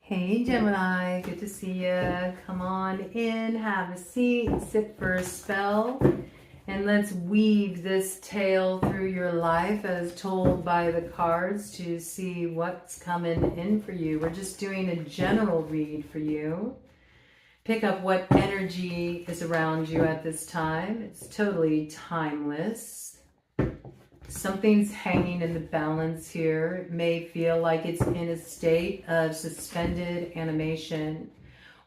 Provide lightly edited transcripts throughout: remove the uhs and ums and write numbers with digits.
Hey Gemini, good to see you. Come on in, have a seat, sit for a spell, and let's weave this tale through your life as told by the cards to see what's coming in for you. We're just doing a general read for you. Pick up what energy is around you at this time. It's totally timeless. Something's hanging in the balance here. It may feel like it's in a state of suspended animation.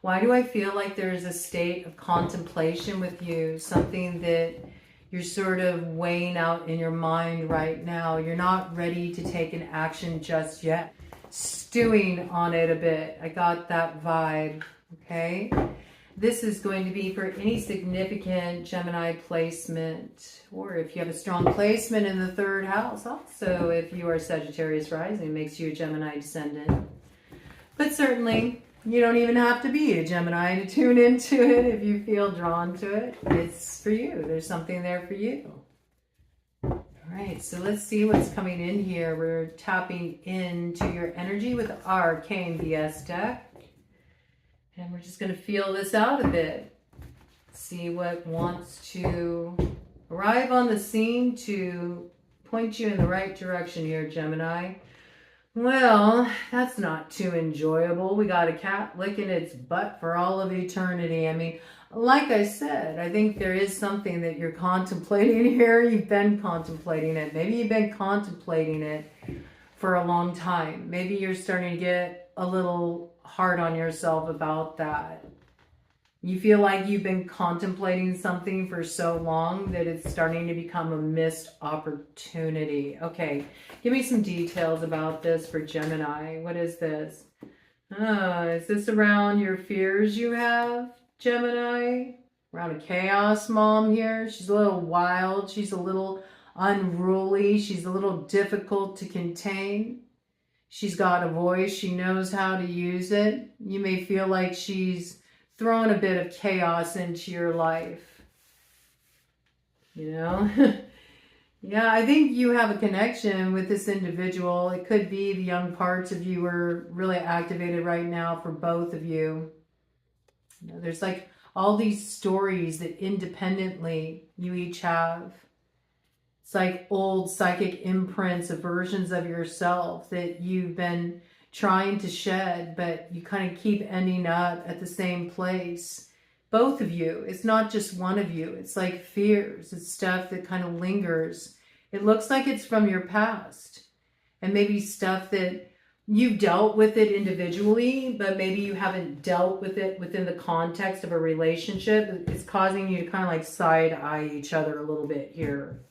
Why do I feel like there's a state of contemplation with you? Something that you're sort of weighing out in your mind right now. You're not ready to take an action just yet. Stewing on it a bit. I got that vibe, okay? This is going to be for any significant Gemini placement, or if you have a strong placement in the third house. Also, if you are Sagittarius rising, it makes you a Gemini Descendant. But certainly, you don't even have to be a Gemini to tune into it if you feel drawn to it. It's for you. There's something there for you. All right, so let's see what's coming in here. We're tapping into your energy with the Arcane BS deck. And we're just going to feel this out a bit. See what wants to arrive on the scene to point you in the right direction here, Gemini. Well, that's not too enjoyable. We got a cat licking its butt for all of eternity. I mean, like I said, I think there is something that you're contemplating here. You've been contemplating it. Maybe you've been contemplating it for a long time. Maybe you're starting to get a little hard on yourself about that. You feel like you've been contemplating something for so long that it's starting to become a missed opportunity. Okay, give me some details about this for Gemini. What is this? Is this around your fears you have, Gemini? Around a chaos mom here? She's a little wild. She's a little unruly. She's a little difficult to contain. She's got a voice. She knows how to use it. You may feel like she's throwing a bit of chaos into your life. You know? Yeah, I think you have a connection with this individual. It could be the young parts of you are really activated right now for both of you. You know, there's like all these stories that independently you each have. It's like old psychic imprints of versions of yourself that you've been trying to shed, but you kind of keep ending up at the same place. Both of you. It's not just one of you. It's like fears. It's stuff that kind of lingers. It looks like it's from your past. And maybe stuff that you've dealt with it individually, but maybe you haven't dealt with it within the context of a relationship. It's causing you to kind of like side-eye each other a little bit here.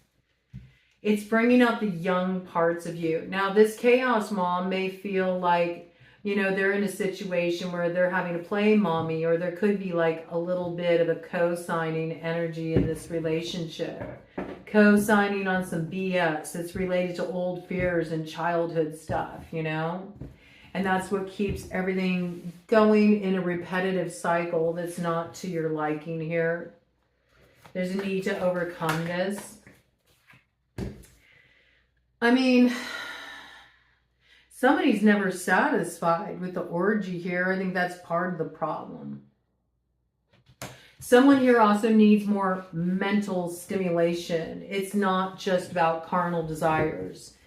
It's bringing out the young parts of you. Now, this chaos mom may feel like, you know, they're in a situation where they're having to play mommy, or there could be like a little bit of a co-signing energy in this relationship. Co-signing on some BS that's related to old fears and childhood stuff, you know? And that's what keeps everything going in a repetitive cycle that's not to your liking here. There's a need to overcome this. I mean, somebody's never satisfied with the orgy here. I think that's part of the problem. Someone here also needs more mental stimulation. It's not just about carnal desires.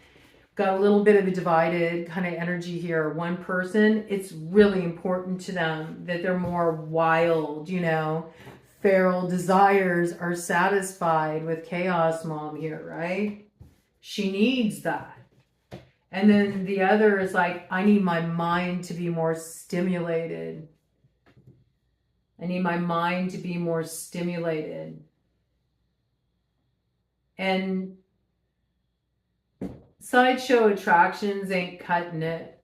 Got a little bit of a divided kind of energy here. One person, it's really important to them that they're more wild, you know. Feral desires are satisfied with chaos mom here, right? She needs that. And then the other is like, I need my mind to be more stimulated. I need my mind to be more stimulated. And sideshow attractions ain't cutting it.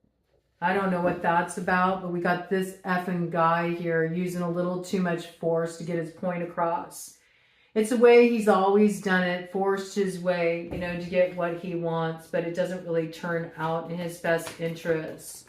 I don't know what that's about, but we got this effing guy here using a little too much force to get his point across. It's a way he's always done it, forced his way, you know, to get what he wants, but it doesn't really turn out in his best interests.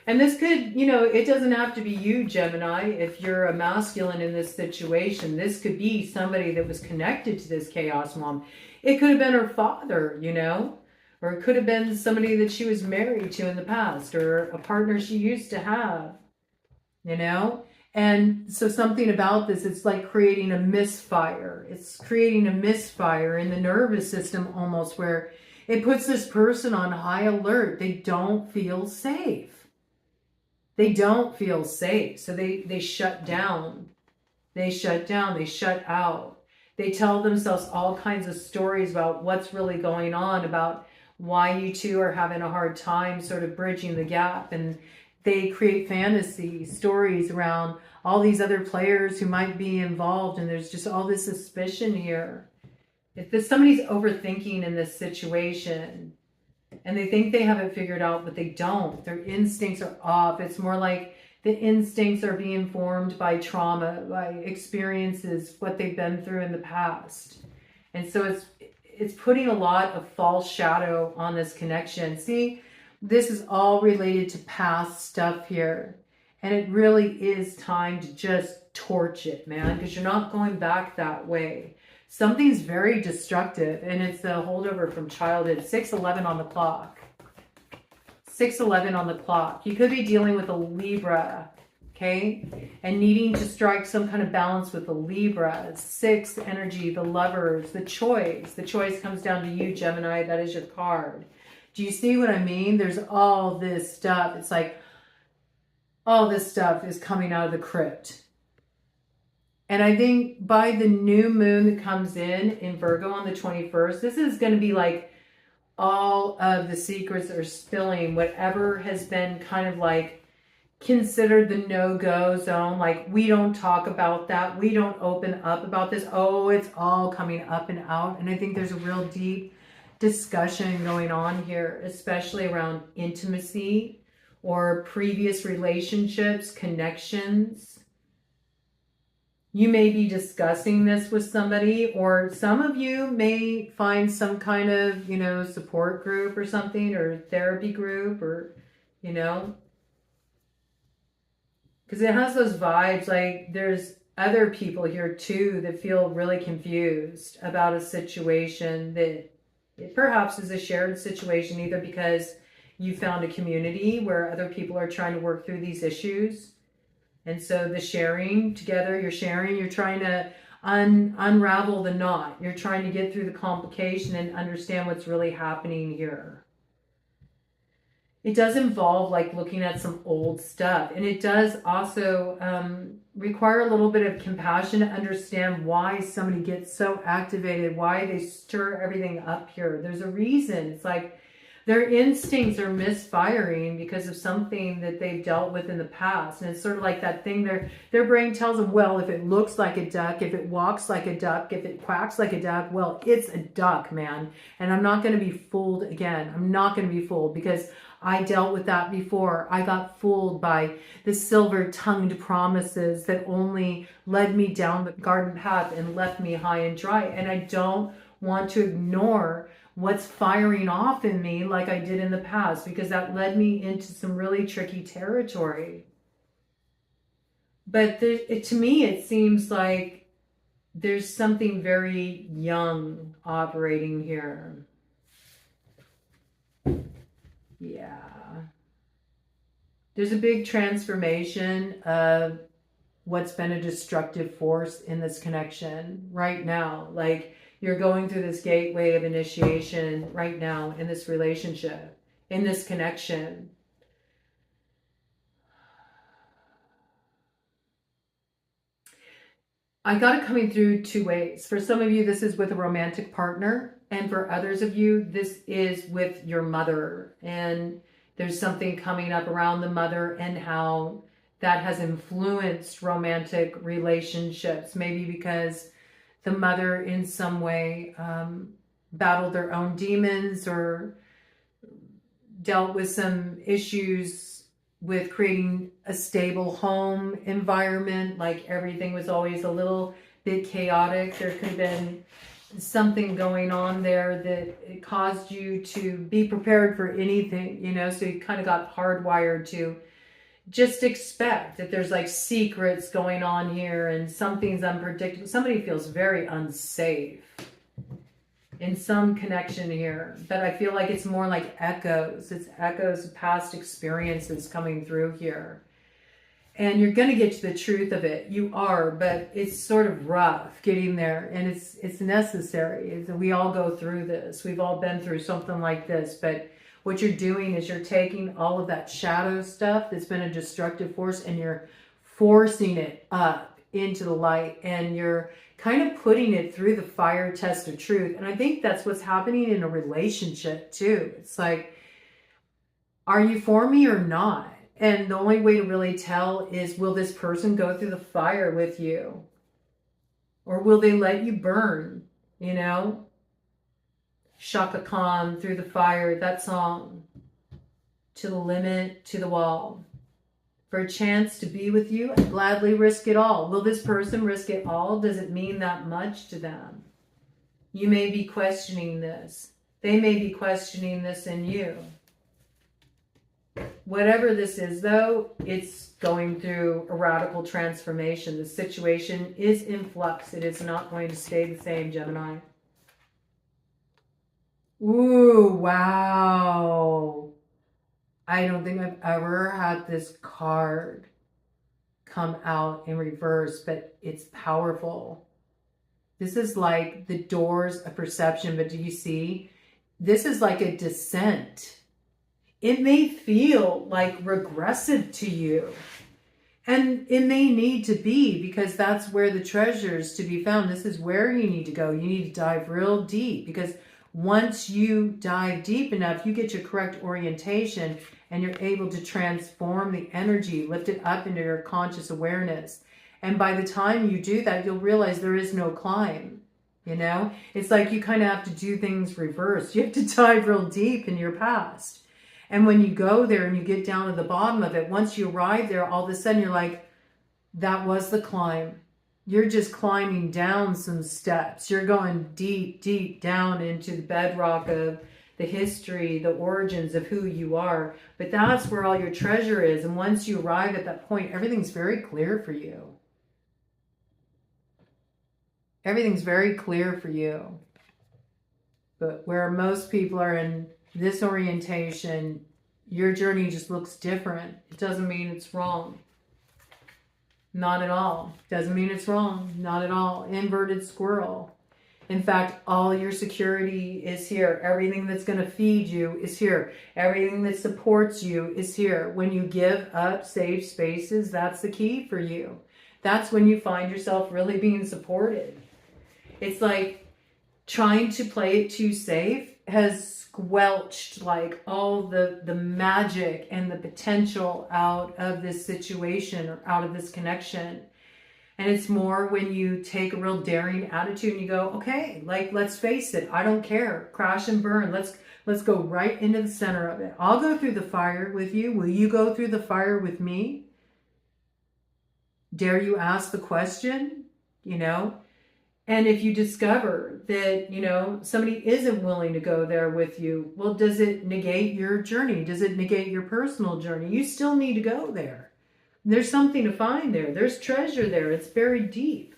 And this could, you know, it doesn't have to be you, Gemini, if you're a masculine in this situation. This could be somebody that was connected to this chaos mom. It could have been her father, you know, Or it could have been somebody that she was married to in the past, or a partner she used to have, you know? And so something about this, it's like creating a misfire. It's creating a misfire in the nervous system almost, where it puts this person on high alert. They don't feel safe. They don't feel safe. So they shut down. They shut down. They shut out. They tell themselves all kinds of stories about what's really going on, about why you two are having a hard time sort of bridging the gap. And they create fantasy stories around all these other players who might be involved. And there's just all this suspicion here. If somebody's overthinking in this situation and they think they have it figured out, but they don't, their instincts are off. It's more like the instincts are being formed by trauma, by experiences, what they've been through in the past. And so it's putting a lot of false shadow on this connection. See, this is all related to past stuff here. And it really is time to just torch it, man, because you're not going back that way. Something's very destructive, and it's a holdover from childhood. 6:11 on the clock. 6:11 on the clock. You could be dealing with a Libra, okay? And needing to strike some kind of balance with the Libra. 6 energy, the lovers, the choice. The choice comes down to you, Gemini. That is your card. Do you see what I mean? There's all this stuff. It's like all this stuff is coming out of the crypt. And I think by the new moon that comes in Virgo on the 21st, this is going to be like all of the secrets are spilling, whatever has been kind of like considered the no-go zone. Like, we don't talk about that. We don't open up about this. Oh, it's all coming up and out. And I think there's a real deep discussion going on here, especially around intimacy or previous relationships, connections. You may be discussing this with somebody, or some of you may find some kind of, you know, support group or something, or therapy group, or, you know, because it has those vibes. Like, there's other people here too that feel really confused about a situation that it perhaps is a shared situation, either because you found a community where other people are trying to work through these issues. And so the sharing together, you're trying to unravel the knot. You're trying to get through the complication and understand what's really happening here. It does involve like looking at some old stuff. And it does also require a little bit of compassion to understand why somebody gets so activated, why they stir everything up here. There's a reason. It's like their instincts are misfiring because of something that they've dealt with in the past. And it's sort of like that thing their brain tells them, well, if it looks like a duck, if it walks like a duck, if it quacks like a duck, well, it's a duck, man. And I'm not going to be fooled again. I'm not going to be fooled because I dealt with that before. I got fooled by the silver-tongued promises that only led me down the garden path and left me high and dry. And I don't want to ignore what's firing off in me like I did in the past, because that led me into some really tricky territory. But to me, it seems like there's something very young operating here. Yeah. There's a big transformation of what's been a destructive force in this connection right now. Like, you're going through this gateway of initiation right now in this relationship, in this connection. I got it coming through two ways. For some of you, this is with a romantic partner. And for others of you, this is with your mother. And there's something coming up around the mother and how that has influenced romantic relationships. Maybe because the mother in some way battled their own demons or dealt with some issues with creating a stable home environment. Like, everything was always a little bit chaotic. There could have been something going on there that it caused you to be prepared for anything, you know, so you kind of got hardwired to just expect that there's like secrets going on here and something's unpredictable. Somebody feels very unsafe. in some connection here, but I feel like it's more like echoes. It's echoes of past experiences coming through here. And you're going to get to the truth of it. You are, but it's sort of rough getting there, and it's necessary. We all go through this. We've all been through something like this, but what you're doing is you're taking all of that shadow stuff that's been a destructive force, and you're forcing it up into the light, and you're kind of putting it through the fire test of truth. And I think that's what's happening in a relationship too. It's like, are you for me or not? And the only way to really tell is, will this person go through the fire with you? Or will they let you burn, you know? Shaka Khan, Through the Fire, that song. To the limit, to the wall. For a chance to be with you, I'd gladly risk it all. Will this person risk it all? Does it mean that much to them? You may be questioning this. They may be questioning this in you. Whatever this is, though, it's going through a radical transformation. The situation is in flux. It is not going to stay the same, Gemini. Ooh, wow. I don't think I've ever had this card come out in reverse, but it's powerful. This is like the doors of perception, but do you see? This is like a descent. It may feel like regressive to you, and it may need to be, because that's where the treasure is to be found. This is where you need to go. You need to dive real deep, because once you dive deep enough, you get your correct orientation and you're able to transform the energy, lift it up into your conscious awareness. And by the time you do that, you'll realize there is no climb. You know, it's like you kind of have to do things reverse. You have to dive real deep in your past. And when you go there and you get down to the bottom of it, once you arrive there, all of a sudden you're like, that was the climb. You're just climbing down some steps. You're going deep, deep down into the bedrock of the history, the origins of who you are. But that's where all your treasure is. And once you arrive at that point, everything's very clear for you. Everything's very clear for you. But where most people are in this orientation, your journey just looks different. It doesn't mean it's wrong. Not at all. Doesn't mean it's wrong. Not at all. Inverted squirrel. In fact, all your security is here. Everything that's going to feed you is here. Everything that supports you is here. When you give up safe spaces, that's the key for you. That's when you find yourself really being supported. It's like trying to play it too safe has squelched like all the magic and the potential out of this situation or out of this connection. And it's more when you take a real daring attitude and you go, okay, like, let's face it. I don't care. Crash and burn. Let's go right into the center of it. I'll go through the fire with you. Will you go through the fire with me? Dare you ask the question? You know? And if you discover that, you know, somebody isn't willing to go there with you, well, does it negate your journey? Does it negate your personal journey? You still need to go there. There's something to find there. There's treasure there. It's buried deep.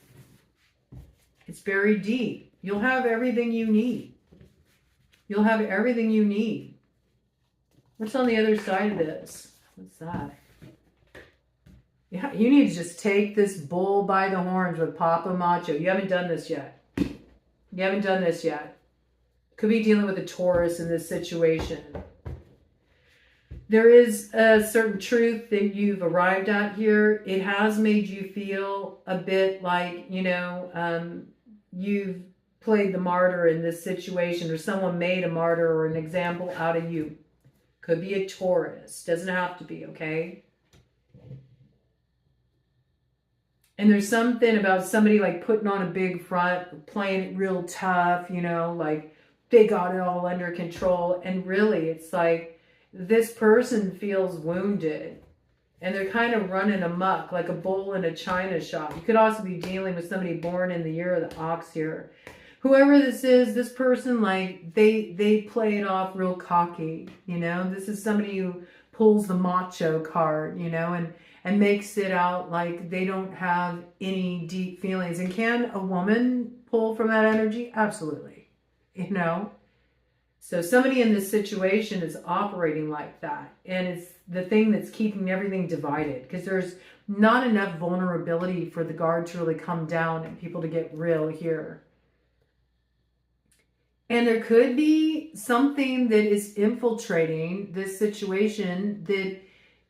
It's buried deep. You'll have everything you need. You'll have everything you need. What's on the other side of this? What's that? Yeah, you need to just take this bull by the horns with Papa Macho. You haven't done this yet. You haven't done this yet. Could be dealing with a Taurus in this situation. There is a certain truth that you've arrived at here. It has made you feel a bit like, you know, you've played the martyr in this situation, or someone made a martyr or an example out of you. Could be a Taurus. Doesn't have to be, okay? And there's something about somebody like putting on a big front, playing it real tough, you know, like they got it all under control. And really, it's like this person feels wounded and they're kind of running amok like a bull in a china shop. You could also be dealing with somebody born in the year of the ox here. Whoever this is, this person, like they play it off real cocky, you know. This is somebody who pulls the macho card, you know, and makes it out like they don't have any deep feelings. And can a woman pull from that energy? Absolutely. you know? So somebody in this situation is operating like that. And it's the thing that's keeping everything divided, because there's not enough vulnerability for the guard to really come down and people to get real here. And there could be something that is infiltrating this situation that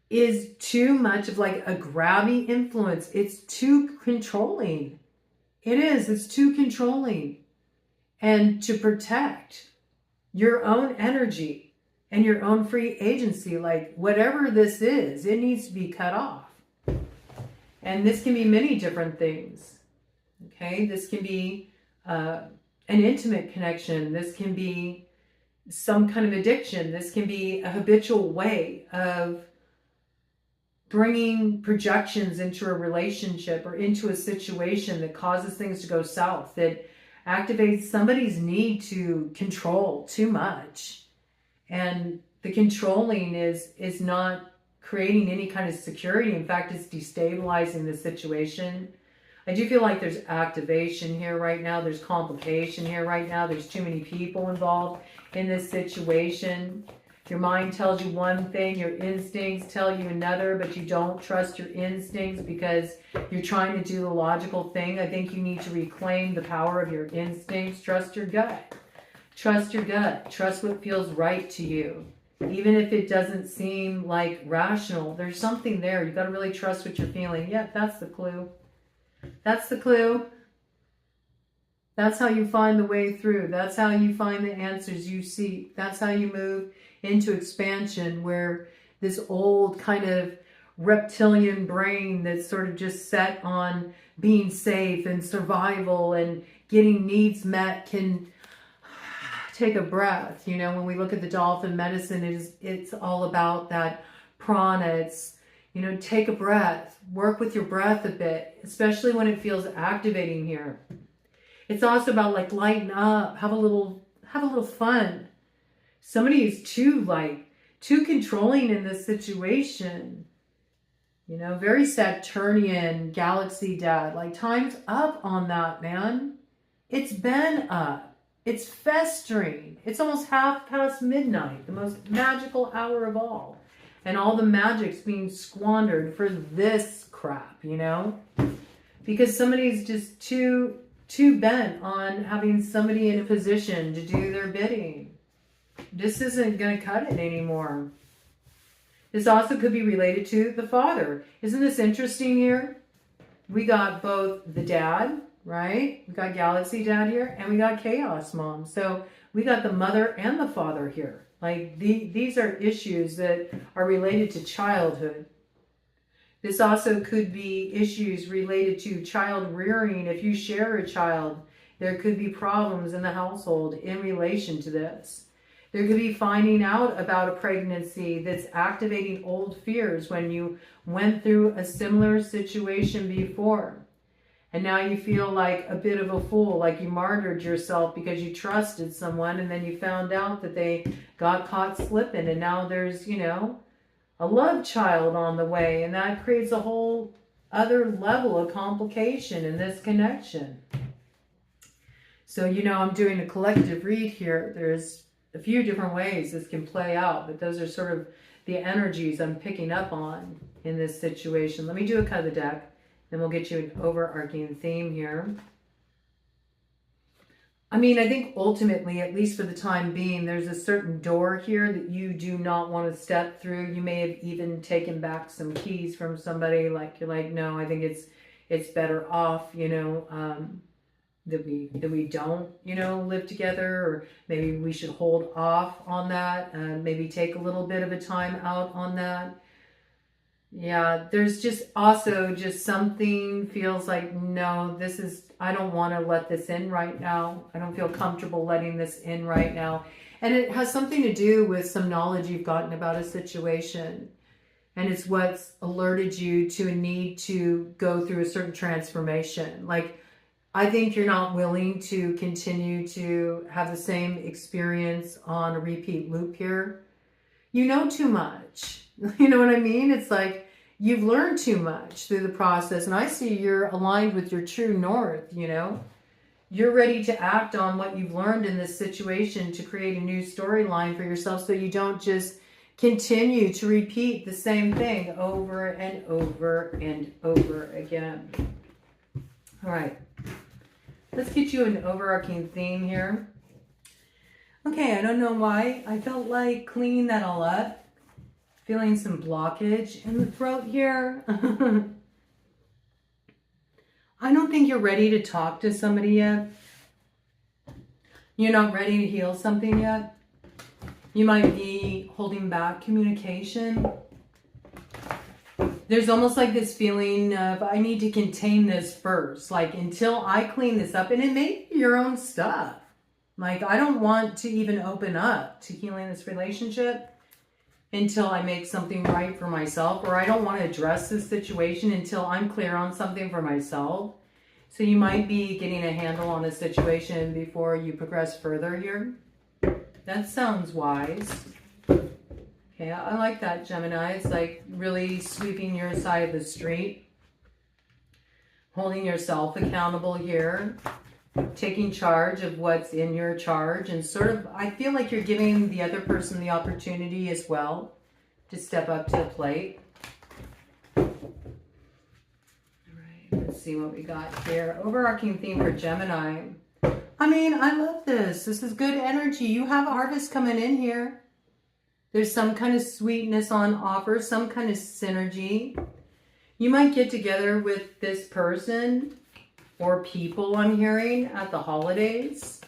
is too much of like a grabby influence. It's too controlling. It is. It's too controlling. And to protect your own energy and your own free agency, like whatever this is, it needs to be cut off. And this can be many different things. Okay, this can be an intimate connection. This can be some kind of addiction. This can be a habitual way of bringing projections into a relationship or into a situation that causes things to go south, that activates somebody's need to control too much. And the controlling is not creating any kind of security. In fact, it's destabilizing the situation. I do feel like there's activation here right now. There's complication here right now. There's too many people involved in this situation. Your mind tells you one thing, your instincts tell you another, but you don't trust your instincts because you're trying to do the logical thing. I think you need to reclaim the power of your instincts. Trust your gut. Trust your gut. Trust what feels right to you. Even if it doesn't seem like rational, there's something there. You got to really trust what you're feeling. Yeah, that's the clue. That's the clue. That's how you find the way through. That's how you find the answers you seek. That's how you move into expansion, where this old kind of reptilian brain that's sort of just set on being safe and survival and getting needs met can take a breath. You know, when we look at the dolphin medicine, it's all about that prana. It's, you know, take a breath, work with your breath a bit, especially when it feels activating here. It's also about like lighten up, have a little fun. Somebody is too controlling in this situation. You know, very Saturnian galaxy dad. Like, time's up on that, man. It's been up. It's festering. It's almost midnight, the most magical hour of all. And all the magic's being squandered for this crap, you know? Because somebody's just too bent on having somebody in a position to do their bidding. This isn't going to cut it anymore. This also could be related to the father. Isn't this interesting here? We got both the dad, right? We got Galaxy Dad here, and we got Chaos Mom. So we got the mother and the father here. Like, these are issues that are related to childhood. This also could be issues related to child rearing. If you share a child, there could be problems in the household in relation to this. There could be finding out about a pregnancy that's activating old fears when you went through a similar situation before. And now you feel like a bit of a fool, like you martyred yourself because you trusted someone, and then you found out that they got caught slipping, and now there's, you know, a love child on the way, and that creates a whole other level of complication in this connection. So, you know, I'm doing a collective read here. There's a few different ways this can play out, but those are sort of the energies I'm picking up on in this situation. Let me do a cut of the deck, then we'll get you an overarching theme here. I mean, I think ultimately, at least for the time being, there's a certain door here that you do not want to step through. You may have even taken back some keys from somebody. Like, you're like, no, I think it's better off, you know, that we don't, you know, live together, or maybe we should hold off on that, maybe take a little bit of a time out on that. Yeah, there's just also just something feels like, no, I don't want to let this in right now. I don't feel comfortable letting this in right now. And it has something to do with some knowledge you've gotten about a situation. And it's what's alerted you to a need to go through a certain transformation. Like, I think you're not willing to continue to have the same experience on a repeat loop here. You know too much. You know what I mean? It's like you've learned too much through the process. And I see you're aligned with your true north, you know. you're ready to act on what you've learned in this situation to create a new storyline for yourself, so you don't just continue to repeat the same thing over and over and over again. All right, let's get you an overarching theme here. Okay, I don't know why I felt like cleaning that all up. Feeling some blockage in the throat here. I don't think you're ready to talk to somebody yet. You're not ready to heal something yet. You might be holding back communication. There's almost like this feeling of, I need to contain this first. Like, until I clean this up, and it may be your own stuff. Like, I don't want to even open up to healing this relationship until I make something right for myself, or I don't want to address this situation until I'm clear on something for myself. So you might be getting a handle on a situation before you progress further here. That sounds wise. Okay, I like that, Gemini. It's like really sweeping your side of the street, holding yourself accountable here, taking charge of what's in your charge, and sort of, I feel like you're giving the other person the opportunity as well to step up to the plate. All right, let's see what we got here. Overarching theme for Gemini. I mean, I love this. This is good energy. You have a harvest coming in here. There's some kind of sweetness on offer, some kind of synergy. You might get together with this person or people, I'm hearing, at the holidays.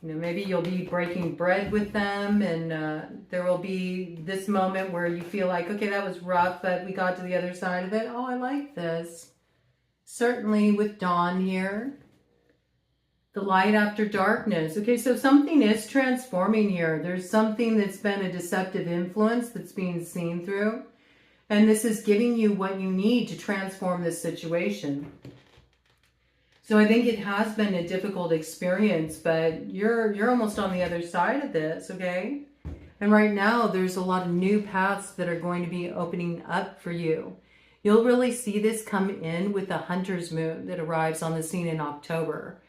You know, maybe you'll be breaking bread with them, and there will be this moment where you feel like, okay, that was rough, but we got to the other side of it. Oh, I like this. Certainly with dawn here. The light after darkness. Okay, so something is transforming here. There's something that's been a deceptive influence that's being seen through. And this is giving you what you need to transform this situation. So I think it has been a difficult experience, but you're almost on the other side of this, okay? And right now, there's a lot of new paths that are going to be opening up for you. You'll really see this come in with the Hunter's Moon that arrives on the scene in October.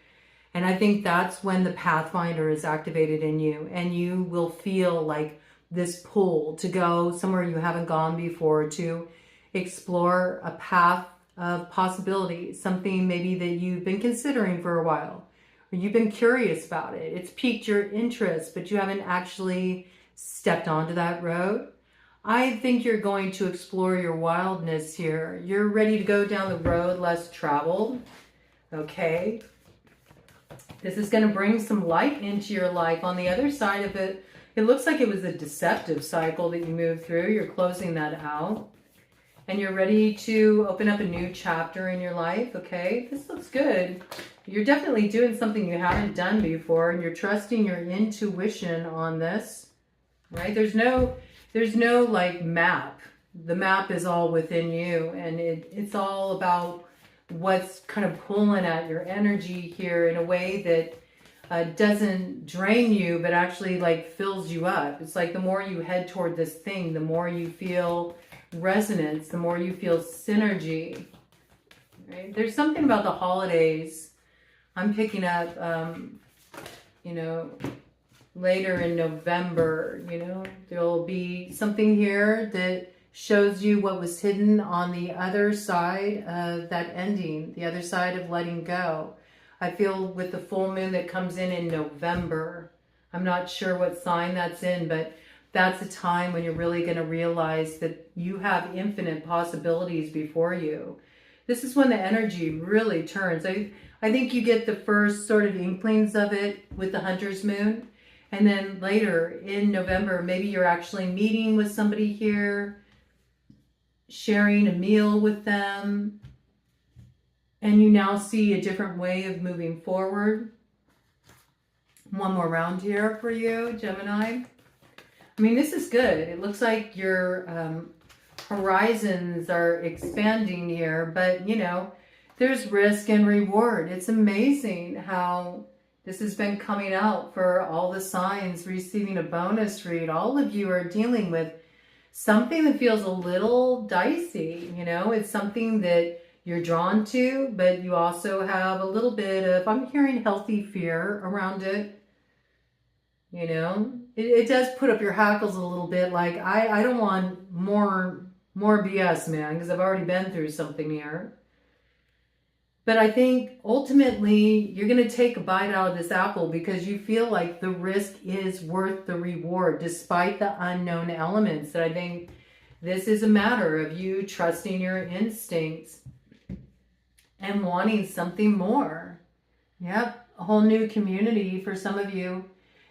And I think that's when the Pathfinder is activated in you, and you will feel like this pull to go somewhere you haven't gone before, to explore a path of possibilities, something maybe that you've been considering for a while, or you've been curious about it. It's piqued your interest, but you haven't actually stepped onto that road. I think you're going to explore your wildness here. You're ready to go down the road less traveled, okay? This is going to bring some light into your life. On the other side of it, it looks like it was a deceptive cycle that you moved through. You're closing that out. And you're ready to open up a new chapter in your life, okay? This looks good. You're definitely doing something you haven't done before, and you're trusting your intuition on this, right? There's no like map. The map is all within you, and it's all about what's kind of pulling at your energy here in a way that doesn't drain you, but actually like fills you up. It's like the more you head toward this thing, the more you feel resonance, the more you feel synergy, right? There's something about the holidays I'm picking up, you know, later in November, you know, there'll be something here that shows you what was hidden on the other side of that ending, the other side of letting go. I feel with the full moon that comes in November, I'm not sure what sign that's in, but that's a time when you're really going to realize that you have infinite possibilities before you. This is when the energy really turns. I think you get the first sort of inklings of it with the Hunter's Moon. And then later in November, maybe you're actually meeting with somebody here, sharing a meal with them, and you now see a different way of moving forward. One more round here for you, Gemini. I mean, this is good. It looks like your horizons are expanding here, but you know, there's risk and reward. It's amazing how this has been coming out for all the signs receiving a bonus read. All of you are dealing with something that feels a little dicey, you know. It's something that you're drawn to, but you also have a little bit of, I'm hearing healthy fear around it. You know, it does put up your hackles a little bit. Like, I don't want more BS, man, because I've already been through something here. But I think ultimately you're going to take a bite out of this apple because you feel like the risk is worth the reward, despite the unknown elements. That I think this is a matter of you trusting your instincts and wanting something more. Yep, a whole new community for some of you.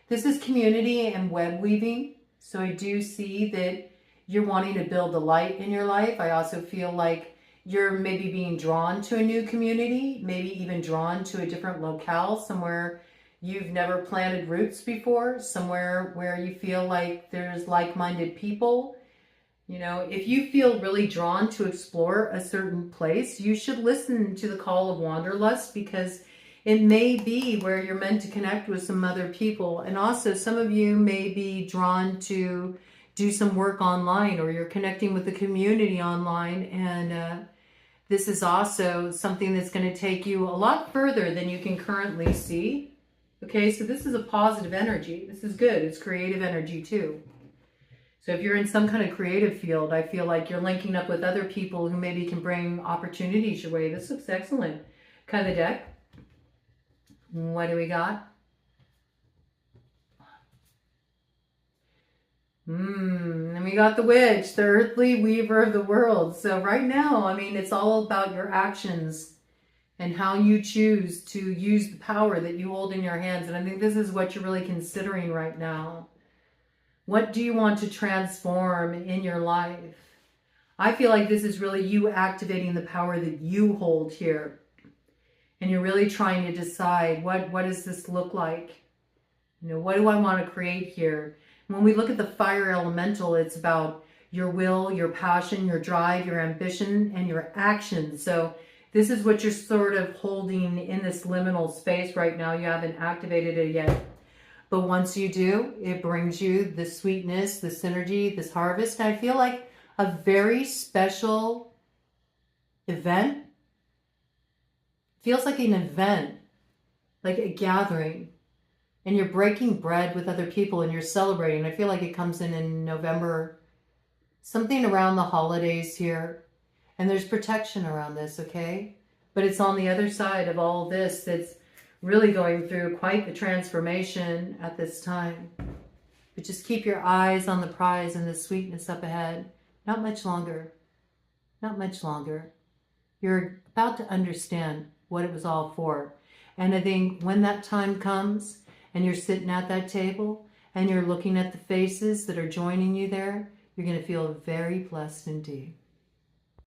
This is community and web weaving. So I do see that you're wanting to build a light in your life. I also feel like you're maybe being drawn to a new community, maybe even drawn to a different locale, somewhere you've never planted roots before, somewhere where you feel like there's like-minded people. You know, if you feel really drawn to explore a certain place, you should listen to the call of wanderlust, because it may be where you're meant to connect with some other people. And also some of you may be drawn to do some work online, or you're connecting with the community online. And this is also something that's going to take you a lot further than you can currently see. Okay, so this is a positive energy. This is good. It's creative energy too. So if you're in some kind of creative field, I feel like you're linking up with other people who maybe can bring opportunities your way. This looks excellent. Cut of the deck. What do we got? And we got the witch, the earthly weaver of the world. So right now, I mean, it's all about your actions and how you choose to use the power that you hold in your hands. And I think this is what you're really considering right now. What do you want to transform in your life? I feel like this is really you activating the power that you hold here. And you're really trying to decide, what does this look like? You know, what do I want to create here? When we look at the fire elemental, it's about your will, your passion, your drive, your ambition, and your action. So this is what you're sort of holding in this liminal space right now. You haven't activated it yet. But once you do, it brings you the sweetness, the synergy, this harvest. And I feel like a very special event. Feels like an event, like a gathering. And you're breaking bread with other people and you're celebrating. I feel like it comes in November, something around the holidays here. And there's protection around this, okay? But it's on the other side of all this that's really going through quite the transformation at this time. But just keep your eyes on the prize and the sweetness up ahead. Not much longer. Not much longer. You're about to understand what it was all for. And I think when that time comes, and you're sitting at that table and you're looking at the faces that are joining you there, you're going to feel very blessed indeed.